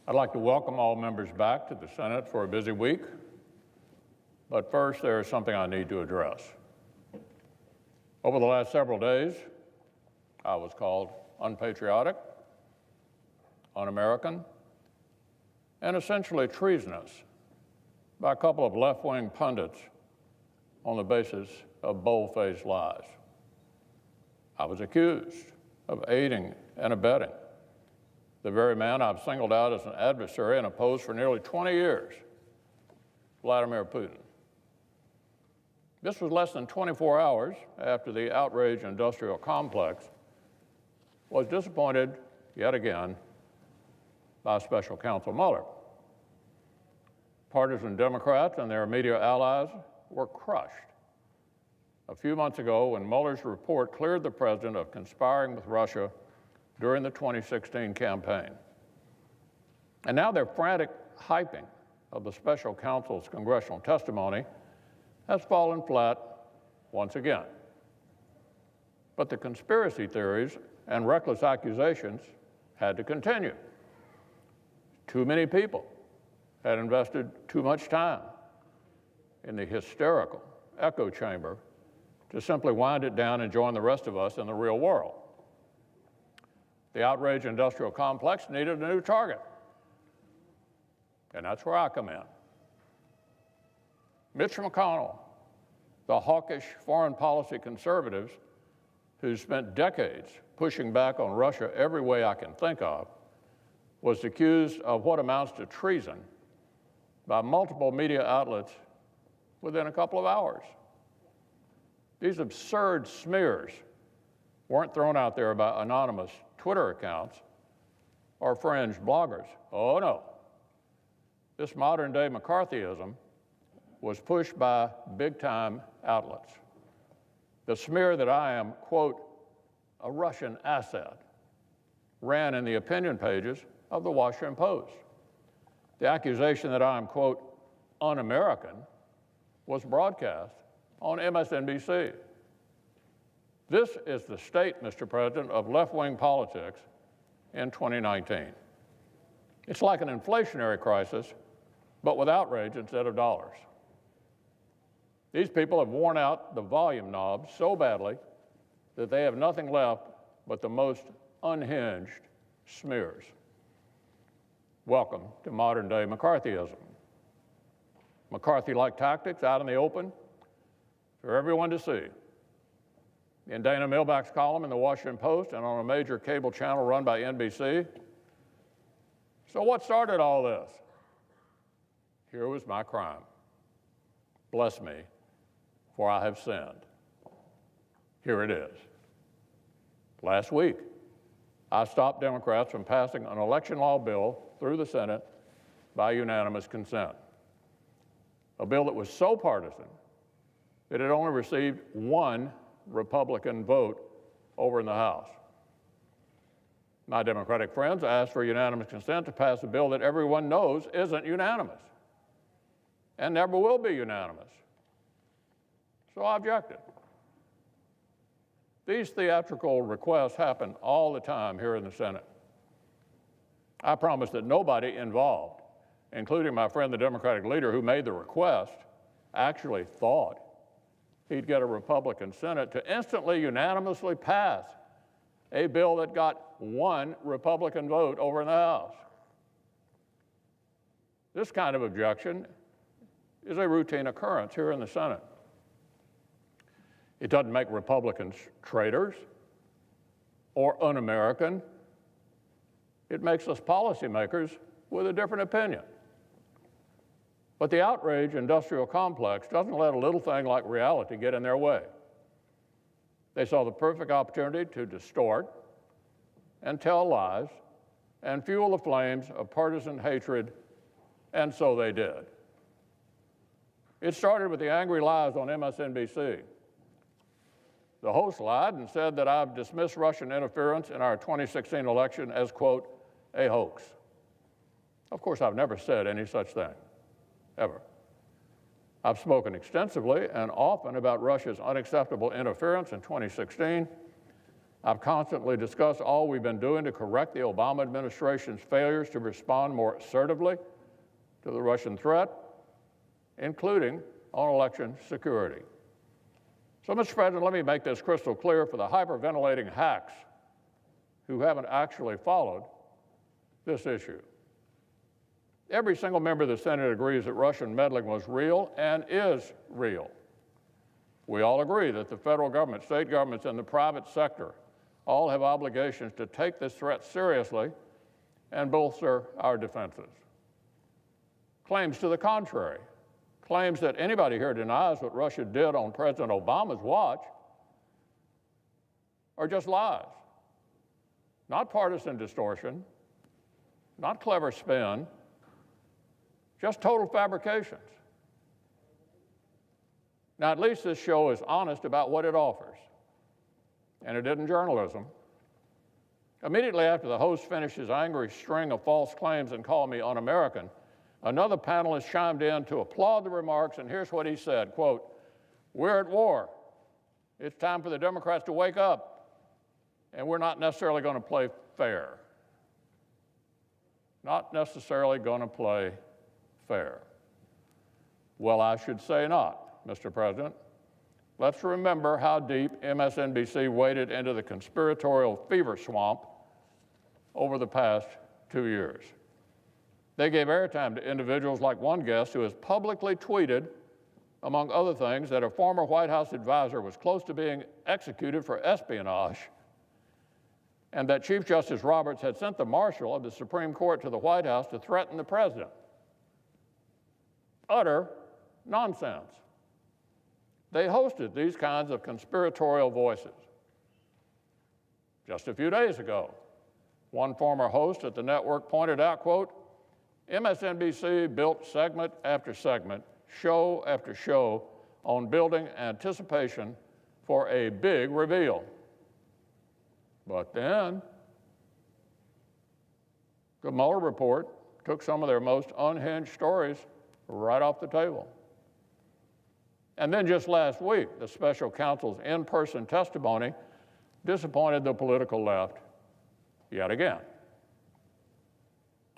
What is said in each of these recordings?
I'd like to welcome all members back to the Senate for a busy week. But first, there is something I need to address. Over the last several days, I was called unpatriotic, un-American, and essentially treasonous by a couple of left-wing pundits on the basis of bold-faced lies. I was accused of aiding and abetting the very man I've singled out as an adversary and opposed for nearly 20 years, Vladimir Putin. This was less than 24 hours after the outraged industrial complex was disappointed yet again by Special Counsel Mueller. Partisan Democrats and their media allies were crushed a few months ago when Mueller's report cleared the president of conspiring with Russia during the 2016 campaign. And now their frantic hyping of the special counsel's congressional testimony has fallen flat once again. But the conspiracy theories and reckless accusations had to continue. Too many people had invested too much time in the hysterical echo chamber to simply wind it down and join the rest of us in the real world. The outraged industrial complex needed a new target, and that's where I come in. Mitch McConnell, the hawkish foreign policy conservative who spent decades pushing back on Russia every way I can think of, was accused of what amounts to treason by multiple media outlets within a couple of hours. These absurd smears weren't thrown out there by anonymous Twitter accounts or fringe bloggers. Oh, no. This modern-day McCarthyism was pushed by big-time outlets. The smear that I am, quote, a Russian asset, ran in the opinion pages of the Washington Post. The accusation that I am, quote, un-American was broadcast on MSNBC. This is the state, Mr. President, of left-wing politics in 2019. It's like an inflationary crisis, but with outrage instead of dollars. These people have worn out the volume knob so badly that they have nothing left but the most unhinged smears. Welcome to modern-day McCarthyism. McCarthy-like tactics out in the open for everyone to see. In Dana Milback's column in the Washington Post and on a major cable channel run by NBC. So what started all this? Here was my crime. Bless me, for I have sinned. Here it is. Last week, I stopped Democrats from passing an election law bill through the Senate by unanimous consent. A bill that was so partisan that it only received one Republican vote over in the House. My Democratic friends asked for unanimous consent to pass a bill that everyone knows isn't unanimous and never will be unanimous. So I objected. These theatrical requests happen all the time here in the Senate. I promise that nobody involved, including my friend, the Democratic leader who made the request, actually thought he'd get a Republican Senate to instantly unanimously pass a bill that got one Republican vote over in the House. This kind of objection is a routine occurrence here in the Senate. It doesn't make Republicans traitors or un-American. It makes us policymakers with a different opinion. But the outrage industrial complex doesn't let a little thing like reality get in their way. They saw the perfect opportunity to distort and tell lies and fuel the flames of partisan hatred, and so they did. It started with the angry lies on MSNBC. The host lied and said that I've dismissed Russian interference in our 2016 election as, quote, a hoax. Of course, I've never said any such thing, ever. I've spoken extensively and often about Russia's unacceptable interference in 2016 I've constantly discussed all we've been doing to correct the Obama administration's failures to respond more assertively to the Russian threat, including on election security. So, Mr. President, let me make this crystal clear for the hyperventilating hacks who haven't actually followed this issue. Every single member of the Senate agrees that Russian meddling was real and is real. We all agree that the federal government, state governments, and the private sector all have obligations to take this threat seriously and bolster our defenses. Claims to the contrary, claims that anybody here denies what Russia did on President Obama's watch, are just lies. Not partisan distortion, not clever spin, just total fabrications. Now, at least this show is honest about what it offers, and it isn't journalism. Immediately after the host finished his angry string of false claims and called me un-American, another panelist chimed in to applaud the remarks, and here's what he said, quote, "We're at war. It's time for the Democrats to wake up, and we're not necessarily going to play fair." Not necessarily going to play fair. Well, I should say not, Mr. President. Let's remember how deep MSNBC waded into the conspiratorial fever swamp over the past 2 years. They gave airtime to individuals like one guest who has publicly tweeted, among other things, that a former White House advisor was close to being executed for espionage, and that Chief Justice Roberts had sent the marshal of the Supreme Court to the White House to threaten the president. Utter nonsense. They hosted these kinds of conspiratorial voices. Just a few days ago, one former host at the network pointed out, quote, MSNBC built segment after segment, show after show, on building anticipation for a big reveal. But then, the Mueller report took some of their most unhinged stories right off the table. And then just last week, the special counsel's in-person testimony disappointed the political left yet again.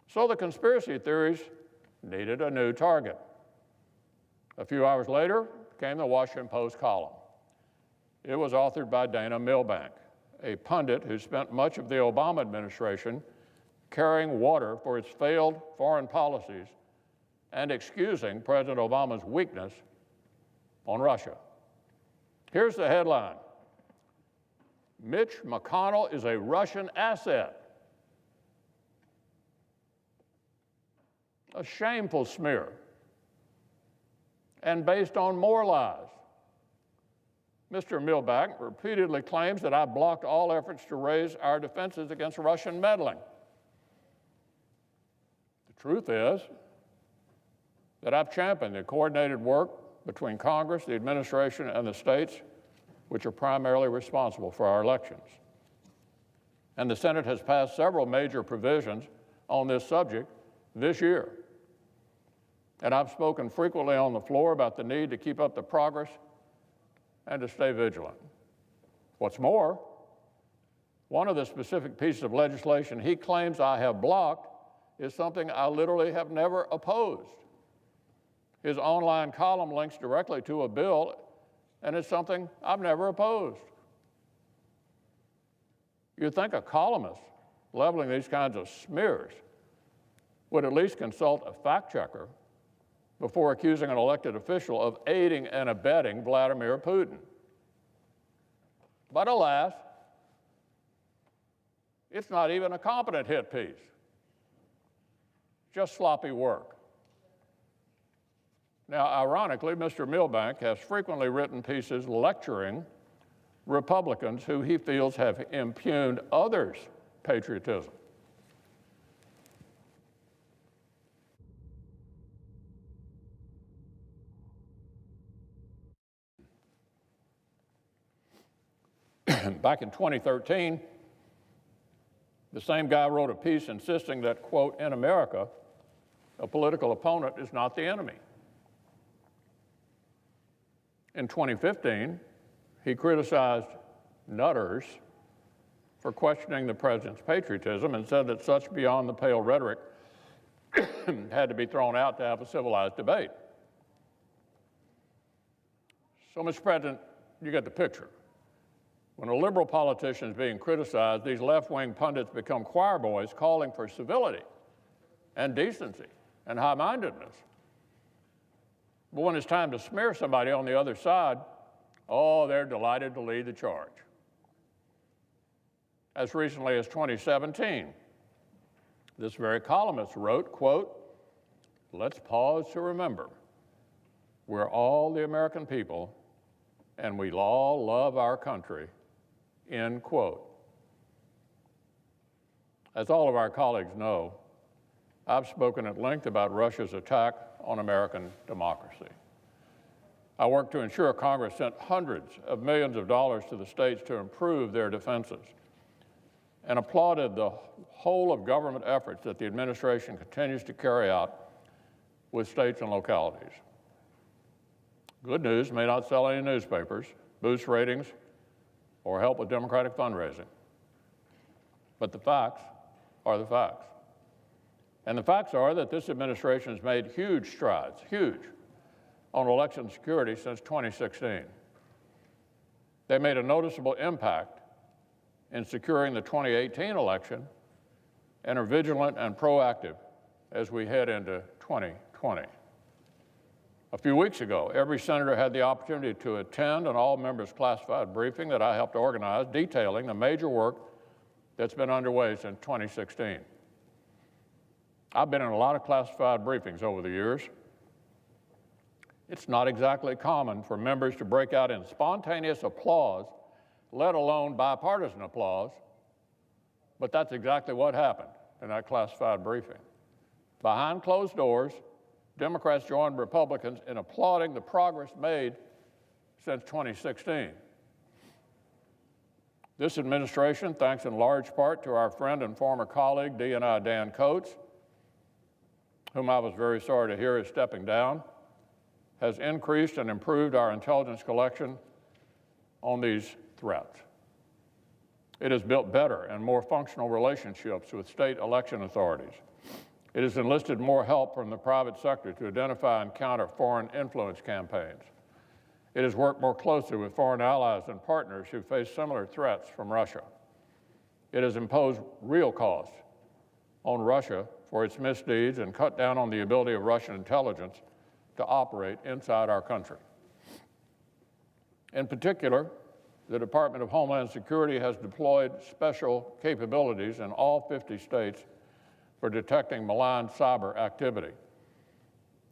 So the conspiracy theories needed a new target. A few hours later came the Washington Post column. It was authored by Dana Milbank, a pundit who spent much of the Obama administration carrying water for its failed foreign policies and excusing President Obama's weakness on Russia. Here's the headline: Mitch McConnell is a Russian asset. A shameful smear, and based on more lies. Mr. Milbank repeatedly claims that I blocked all efforts to raise our defenses against Russian meddling. The truth is that I've championed the coordinated work between Congress, the administration, and the states, which are primarily responsible for our elections. And the Senate has passed several major provisions on this subject this year. And I've spoken frequently on the floor about the need to keep up the progress and to stay vigilant. What's more, one of the specific pieces of legislation he claims I have blocked is something I literally have never opposed. His online column links directly to a bill, and it's something I've never opposed. You'd think a columnist leveling these kinds of smears would at least consult a fact checker before accusing an elected official of aiding and abetting Vladimir Putin. But alas, it's not even a competent hit piece, just sloppy work. Now, ironically, Mr. Milbank has frequently written pieces lecturing Republicans who he feels have impugned others' patriotism. Back in 2013, the same guy wrote a piece insisting that, quote, in America, a political opponent is not the enemy. In 2015, he criticized nutters for questioning the president's patriotism and said that such beyond-the-pale rhetoric had to be thrown out to have a civilized debate. So, Mr. President, you get the picture. When a liberal politician is being criticized, these left-wing pundits become choir boys calling for civility and decency and high-mindedness. But when it's time to smear somebody on the other side, oh, they're delighted to lead the charge. As recently as 2017, this very columnist wrote, quote, "Let's pause to remember, we're all the American people and we all love our country," end quote. As all of our colleagues know, I've spoken at length about Russia's attack on American democracy. I worked to ensure Congress sent hundreds of millions of dollars to the states to improve their defenses, and applauded the whole of government efforts that the administration continues to carry out with states and localities. Good news may not sell any newspapers, boost ratings, or help with Democratic fundraising. But the facts are the facts. And the facts are that this administration has made huge strides, on election security since 2016. They made a noticeable impact in securing the 2018 election and are vigilant and proactive as we head into 2020. A few weeks ago, every senator had the opportunity to attend an all-members classified briefing that I helped organize, detailing the major work that's been underway since 2016. I've been in a lot of classified briefings over the years. It's not exactly common for members to break out in spontaneous applause, let alone bipartisan applause, but that's exactly what happened in that classified briefing. Behind closed doors, Democrats joined Republicans in applauding the progress made since 2016. This administration, thanks in large part to our friend and former colleague, DNI Dan Coates, whom I was very sorry to hear is stepping down, has increased and improved our intelligence collection on these threats. It has built better and more functional relationships with state election authorities. It has enlisted more help from the private sector to identify and counter foreign influence campaigns. It has worked more closely with foreign allies and partners who face similar threats from Russia. It has imposed real costs on Russia for its misdeeds and cut down on the ability of Russian intelligence to operate inside our country. In particular, the Department of Homeland Security has deployed special capabilities in all 50 states for detecting malign cyber activity.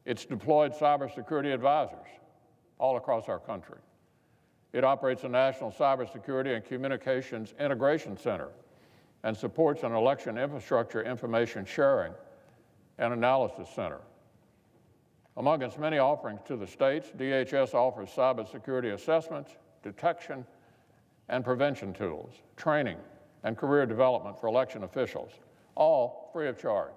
It's deployed cybersecurity advisors all across our country. It operates a national cybersecurity and communications integration center and supports an election infrastructure information sharing and analysis center. Among its many offerings to the states, DHS offers cybersecurity assessments, detection, and prevention tools, training, and career development for election officials, all free of charge.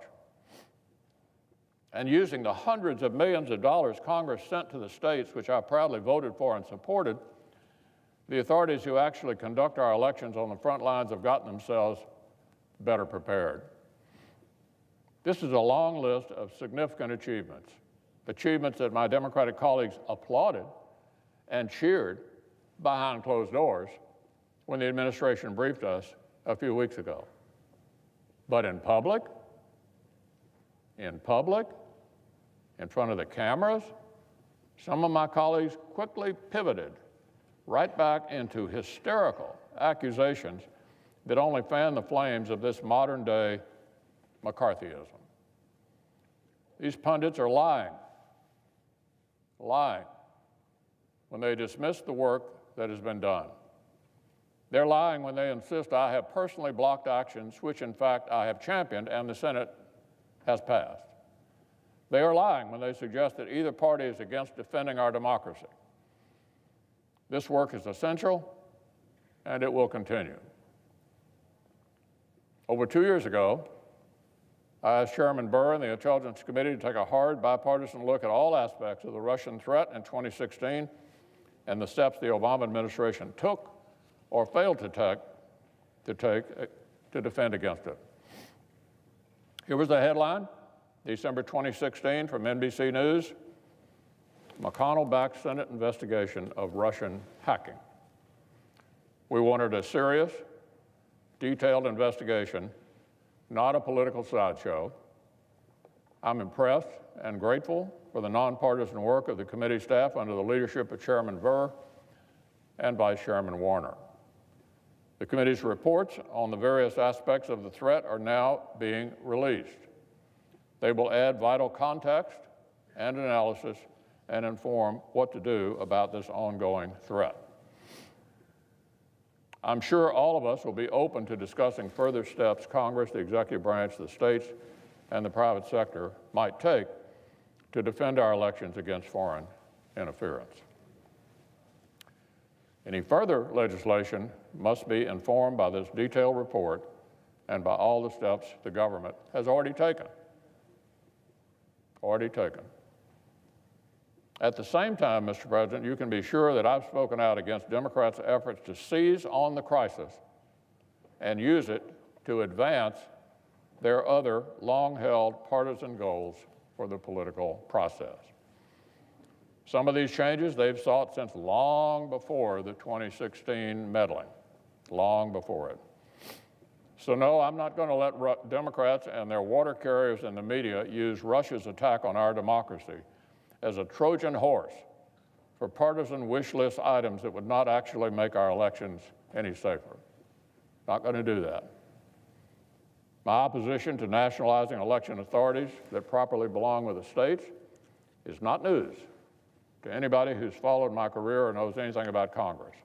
And using the hundreds of millions of dollars Congress sent to the states, which I proudly voted for and supported, the authorities who actually conduct our elections on the front lines have gotten themselves better prepared. This is a long list of significant achievements that my Democratic colleagues applauded and cheered behind closed doors when the administration briefed us a few weeks ago. But in public, in front of the cameras, some of my colleagues quickly pivoted right back into hysterical accusations that only fan the flames of this modern-day McCarthyism. These pundits are lying when they dismiss the work that has been done. They're lying when they insist I have personally blocked actions, which in fact I have championed and the Senate has passed. They are lying when they suggest that either party is against defending our democracy. This work is essential, and it will continue. Over 2 years ago, I asked Chairman Burr and the Intelligence Committee to take a hard bipartisan look at all aspects of the Russian threat in 2016 and the steps the Obama administration took or failed to take to take to defend against it. Here was the headline, December 2016 from NBC News. McConnell backs Senate investigation of Russian hacking. We wanted a serious, detailed investigation, not a political sideshow. I'm impressed and grateful for the nonpartisan work of the committee staff under the leadership of Chairman Burr and Vice Chairman Warner. The committee's reports on the various aspects of the threat are now being released. They will add vital context and analysis and inform what to do about this ongoing threat. I'm sure all of us will be open to discussing further steps Congress, the executive branch, the states, and the private sector might take to defend our elections against foreign interference. Any further legislation must be informed by this detailed report and by all the steps the government has already taken. At the same time, Mr. President, you can be sure that I've spoken out against Democrats' efforts to seize on the crisis and use it to advance their other long-held partisan goals for the political process. Some of these changes they've sought since long before the 2016 meddling, long before it. So no, I'm not going to let Democrats and their water carriers in the media use Russia's attack on our democracy as a Trojan horse for partisan wish list items that would not actually make our elections any safer. Not going to do that. My opposition to nationalizing election authorities that properly belong with the states is not news to anybody who's followed my career or knows anything about Congress.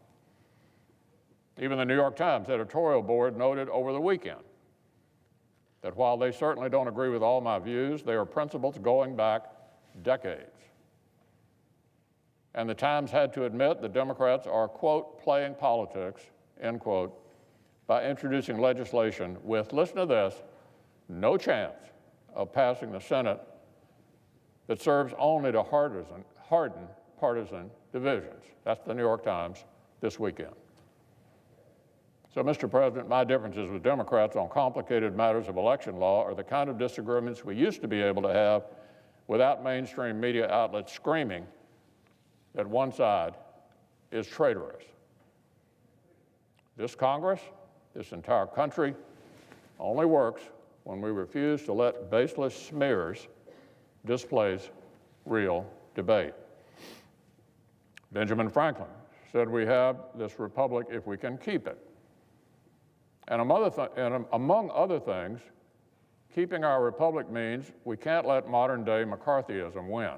Even the New York Times editorial board noted over the weekend that while they certainly don't agree with all my views, they are principles going back decades. And the Times had to admit the Democrats are, quote, playing politics, end quote, by introducing legislation with, listen to this, no chance of passing the Senate that serves only to harden partisan divisions. That's the New York Times this weekend. So, Mr. President, my differences with Democrats on complicated matters of election law are the kind of disagreements we used to be able to have without mainstream media outlets screaming that one side is traitorous. This Congress, this entire country, only works when we refuse to let baseless smears displace real debate. Benjamin Franklin said we have this republic if we can keep it. And among other things, keeping our republic means we can't let modern-day McCarthyism win.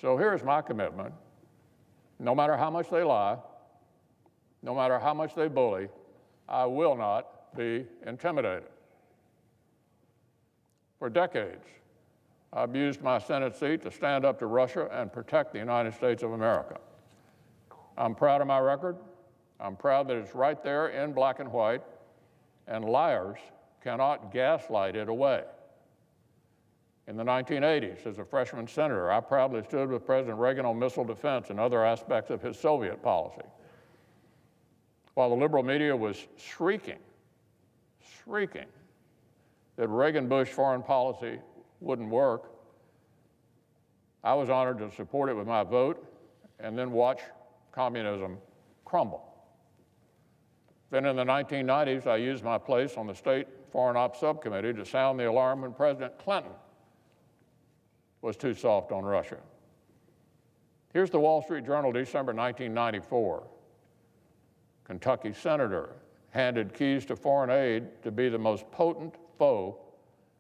So here's my commitment. No matter how much they lie, no matter how much they bully, I will not be intimidated. For decades, I've used my Senate seat to stand up to Russia and protect the United States of America. I'm proud of my record. I'm proud that it's right there in black and white, and liars cannot gaslight it away. In the 1980s, as a freshman senator, I proudly stood with President Reagan on missile defense and other aspects of his Soviet policy. While the liberal media was shrieking that Reagan-Bush foreign policy wouldn't work, I was honored to support it with my vote and then watch communism crumble. Then in the 1990s, I used my place on the State Foreign Ops Subcommittee to sound the alarm when President Clinton was too soft on Russia. Here's the Wall Street Journal, December 1994. Kentucky senator handed keys to foreign aid to be the most potent foe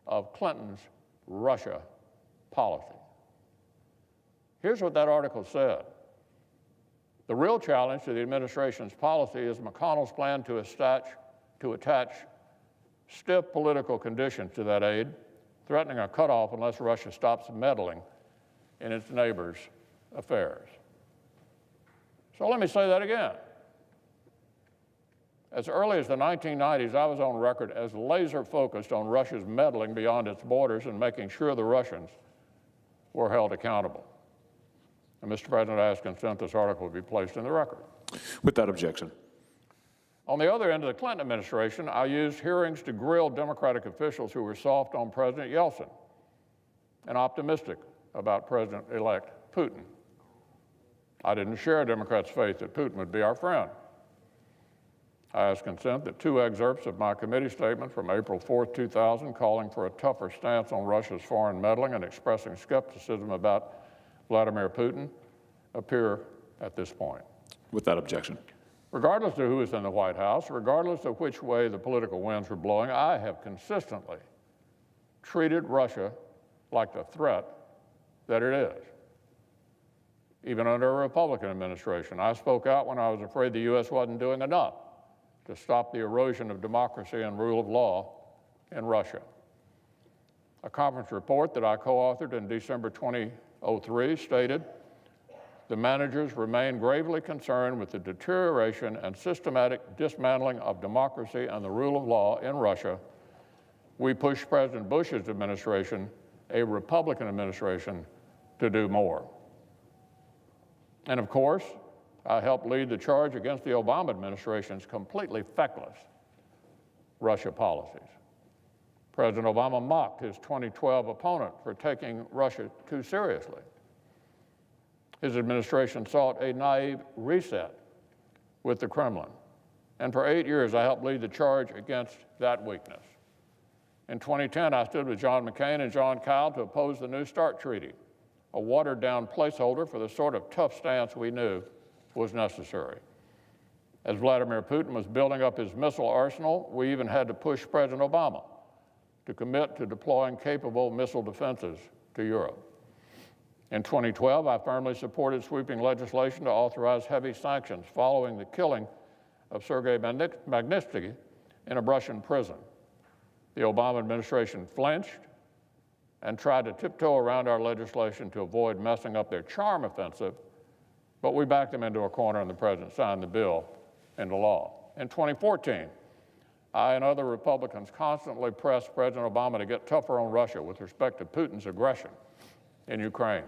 of Clinton's Russia policy. Here's what that article said. The real challenge to the administration's policy is McConnell's plan to attach stiff political conditions to that aid, threatening a cutoff unless Russia stops meddling in its neighbors' affairs. So let me say that again. As early as the 1990s, I was on record as laser-focused on Russia's meddling beyond its borders and making sure the Russians were held accountable. And Mr. President, I ask consent this article be placed in the record. Without objection. On the other end of the Clinton administration, I used hearings to grill Democratic officials who were soft on President Yeltsin and optimistic about President-elect Putin. I didn't share Democrats' faith that Putin would be our friend. I asked consent that 2 excerpts of my committee statement from April 4, 2000, calling for a tougher stance on Russia's foreign meddling and expressing skepticism about Vladimir Putin, appear at this point. Without objection. Regardless of who is in the White House, regardless of which way the political winds were blowing, I have consistently treated Russia like the threat that it is. Even under a Republican administration, I spoke out when I was afraid the U.S. wasn't doing enough to stop the erosion of democracy and rule of law in Russia. A conference report that I co-authored in December 2003 stated, the managers remain gravely concerned with the deterioration and systematic dismantling of democracy and the rule of law in Russia. We pushed President Bush's administration, a Republican administration, to do more. And of course, I helped lead the charge against the Obama administration's completely feckless Russia policies. President Obama mocked his 2012 opponent for taking Russia too seriously. His administration sought a naive reset with the Kremlin. And for 8 years, I helped lead the charge against that weakness. In 2010, I stood with John McCain and John Kyle to oppose the New START Treaty, a watered-down placeholder for the sort of tough stance we knew was necessary. As Vladimir Putin was building up his missile arsenal, we even had to push President Obama to commit to deploying capable missile defenses to Europe. In 2012, I firmly supported sweeping legislation to authorize heavy sanctions following the killing of Sergei Magnitsky in a Russian prison. The Obama administration flinched and tried to tiptoe around our legislation to avoid messing up their charm offensive, but we backed them into a corner and the president signed the bill into law. In 2014, I and other Republicans constantly pressed President Obama to get tougher on Russia with respect to Putin's aggression in Ukraine.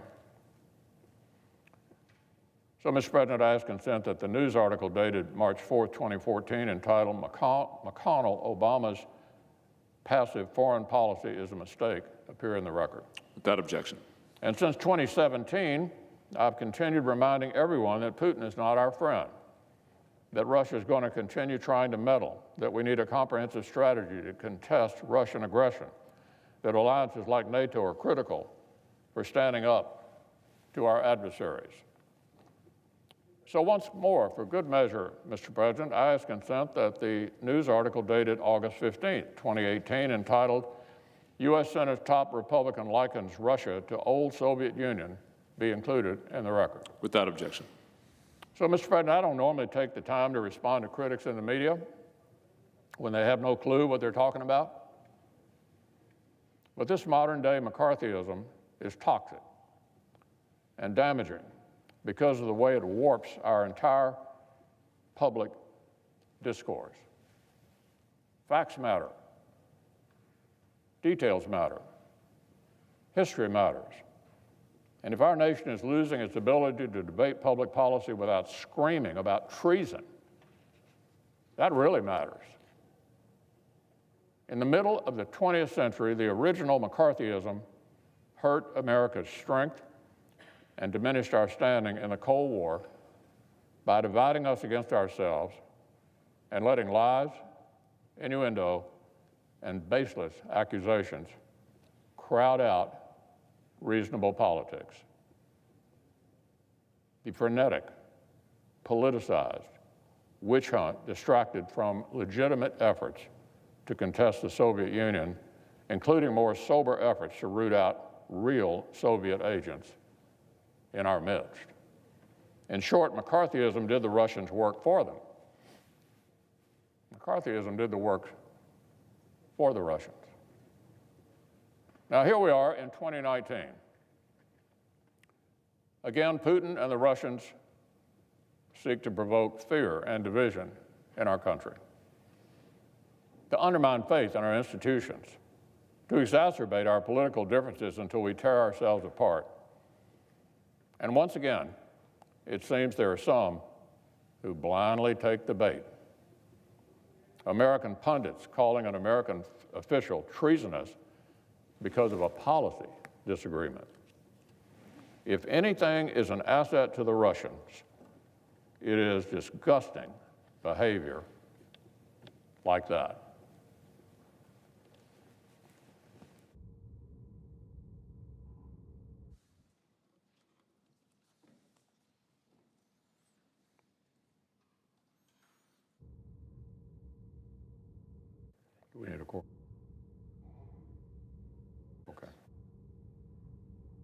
So, Mr. President, I ask consent that the news article dated March 4, 2014, entitled McConnell, Obama's passive foreign policy is a mistake, appear in the record. Without objection. And since 2017, I've continued reminding everyone that Putin is not our friend, that Russia is going to continue trying to meddle, that we need a comprehensive strategy to contest Russian aggression, that alliances like NATO are critical for standing up to our adversaries. So once more, for good measure, Mr. President, I ask consent that the news article dated August 15, 2018, entitled, U.S. Senate Top Republican Likens Russia to Old Soviet Union, be included in the record. Without objection. So, Mr. President, I don't normally take the time to respond to critics in the media when they have no clue what they're talking about. But this modern-day McCarthyism is toxic and damaging because of the way it warps our entire public discourse. Facts matter. Details matter. History matters. And if our nation is losing its ability to debate public policy without screaming about treason, that really matters. In the middle of the 20th century, the original McCarthyism hurt America's strength and diminished our standing in the Cold War by dividing us against ourselves and letting lies, innuendo, and baseless accusations crowd out reasonable politics. The frenetic, politicized witch hunt distracted from legitimate efforts to contest the Soviet Union, including more sober efforts to root out real Soviet agents in our midst. In short, McCarthyism did the Russians work for them. McCarthyism did the work for the Russians. Now, here we are in 2019. Again, Putin and the Russians seek to provoke fear and division in our country, to undermine faith in our institutions, to exacerbate our political differences until we tear ourselves apart. And once again, it seems there are some who blindly take the bait American pundits calling an American official treasonous because of a policy disagreement. If anything is an asset to the Russians, it is disgusting behavior like that. Do we need a quorum?